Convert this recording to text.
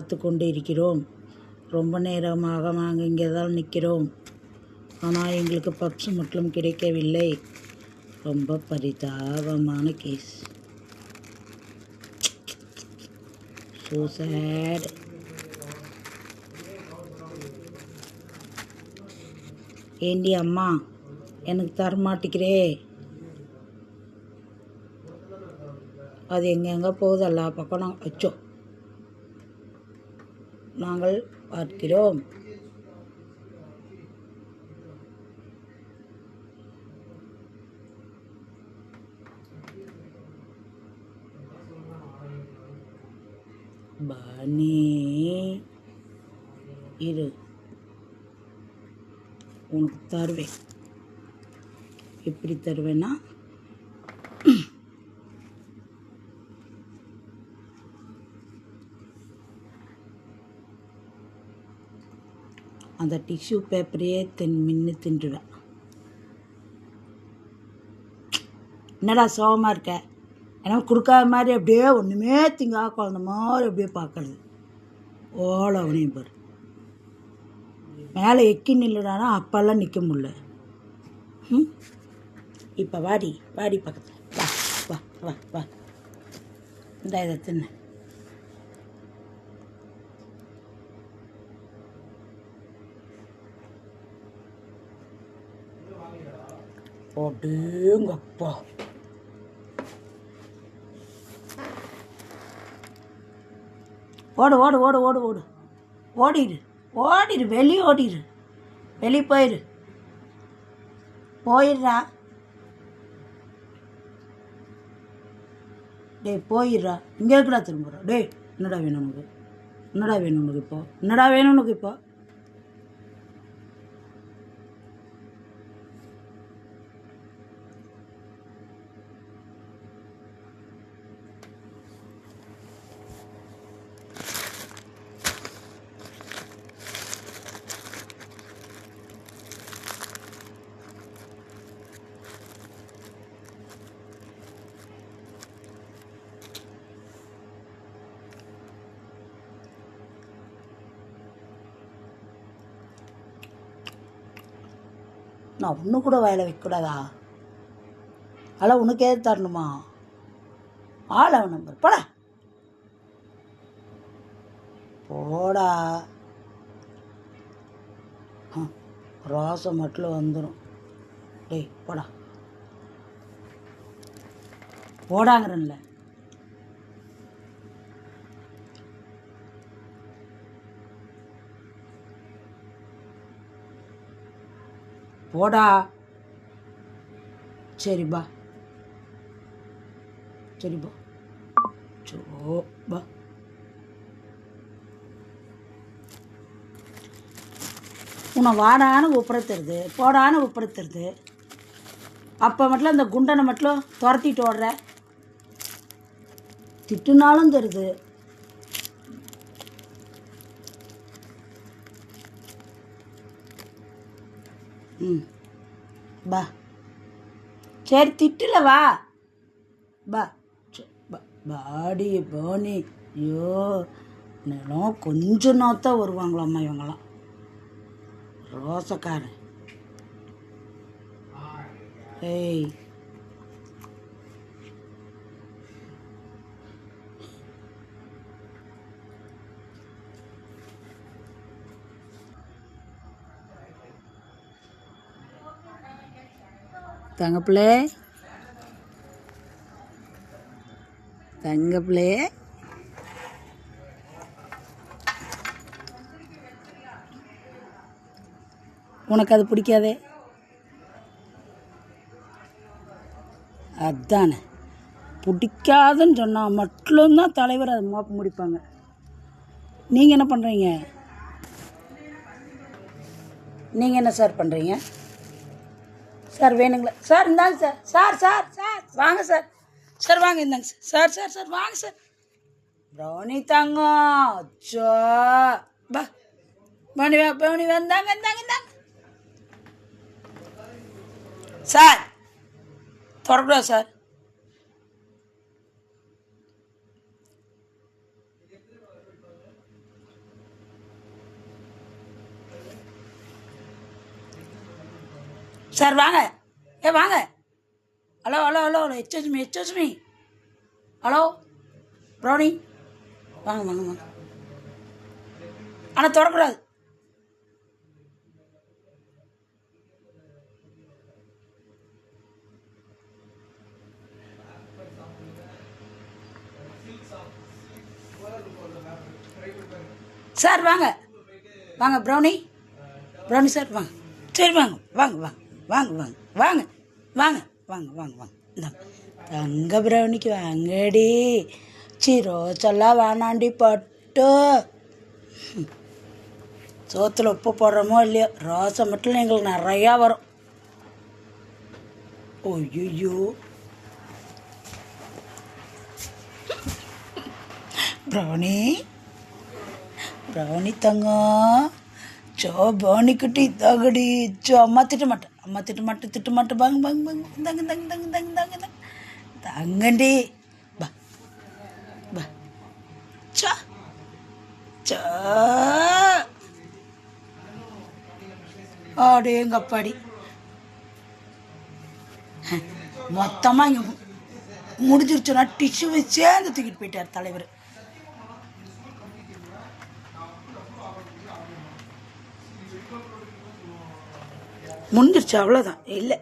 பார்த்து கொண்டு இருக்கிறோம். ரொம்ப நேரமாக நாங்கள் இங்கே தான் நிற்கிறோம். ஆனால் எங்களுக்கு பப்ஸ் மட்டும் கிடைக்கவில்லை. ரொம்ப பரிதாபமான கேஸ். So sad. ஏண்டி அம்மா எனக்கு தரமாட்டிக்கிறே? அது எங்கெங்கே போகுது? எல்லா பக்கம் நாங்கள் வச்சோம் நாங்கள் பார்க்கிறோம். பானி இரு, உனக்கு தருவேன். எப்படி தருவேன்னா, அந்த டிஷ்யூ பேப்பரையே தின்றுவேன். என்னடா சோகமாக இருக்க? ஏன்னா கொடுக்காத மாதிரி அப்படியே ஒன்றுமே திங்கா குழந்த மாதிரி அப்படியே பார்க்கறது. ஓலை அவனையும் பாரு. மேலே எக்கி நில்லுடானா அப்பெல்லாம் நிற்க முடியல. இப்போ வாடி வாடி பக்கத்தில் வா வா வா வா. இந்த இதை தின்ன. அப்படியேங்கப்பா. ஓடு ஓடு ஓடு ஓடு ஓடு ஓடிடு ஓடிடு, வெளியே ஓடிடு, வெளியே போயிடுறா. டேய் போயிடுறா. இங்கே இருக்குடா திரும்புகிறா. டேய் என்னடா வேணும் உனக்கு? என்னடா வேணும் உனக்கு இப்போ? என்னடா வேணும் உனக்கு இப்போ? நான் ஒன்று கூட வயலை வைக்கக்கூடாதா? அதெல்லாம் உனக்கு எது தரணுமா? ஆள் அவன் நம்பர் போடா போடா. ரோசை மட்டும் வந்துடும். டேய் போடா போடாங்கிறன்ல. போடா. சரிப்பா சரிப்பா. சோ பா. உன்னை வாடான்னு உப்புறத்துறது, போடான்னு உப்புறத்துறது. அப்போ மட்டும் அந்த குண்டனை மட்டும் துரத்திட்டு ஓடுற. திட்டுனாலும் தருது. பா சரி திட்டுல வா பா. பாடி போனி. ஐயோ நேரம் கொஞ்ச நாத்தான் வருவாங்களாம்மா இவங்களாம். ரோசக்காரன். ஏய் தங்கப்பிள்ளை தங்கப்பிள்ளை, உனக்கு அது பிடிக்காதே? அதானே பிடிக்காதுன்னு சொன்னால் மட்டும்தான் தலைவர் அதை மோப்ப முடிப்பாங்க. நீங்கள் என்ன பண்ணுறீங்க? நீங்கள் என்ன சார் பண்ணுறீங்க? சார் வேணுங்களா சார்? இந்தாங்க சார். சார் சார் சார் வாங்க சார். சார் வாங்க இந்தாங்க சார். சார் சார் வாங்க சார். ப்ரௌனி தாங்க. அச்சோ பா. ப்ரௌனி வந்தாங்க இந்தாங்க இந்தாங்க. Sir திறக்கூடாது sir. சார் வாங்க. வாங்க. Hello hello hello excuse me. Hello brownie, வாங்க வாங்க வாங்க. ஆனால் தொடக்கூடாது. சார் வாங்க வாங்க. ப்ரௌனி சார் வாங்க. சரி வாங்க வாங்க வாங்க வாங்க வாங்க வாங்க வாங்க வாங்க வாங்க வாங்க. இந்தாங்க தங்க ப்ரௌனிக்கு வாங்கடி. ரோஸெல்லாம் வேணாண்டி பட்டு. சோத்தில் உப்பு போடுறோமோ இல்லையோ, ரோஸை மட்டும் எங்களுக்கு நிறையா வரும். ஐயோ ப்ரௌனி தங்கம். ப்ரௌனி குட்டி தகுடி. அம்மா திட்ட மாட்டேன். வாங்க வாங்க வாங்க. தங்க தங்கண்டி. பா பா சா சா. எங்கப்பாடி மொத்தமாக இங்கே முடிஞ்சிருச்சுன்னா டிஷ்யூவை சேர்ந்து தூக்கிட்டு போயிட்டார் தலைவர். முடிஞ்சிருச்சு, அவ்வளோதான். இல்லை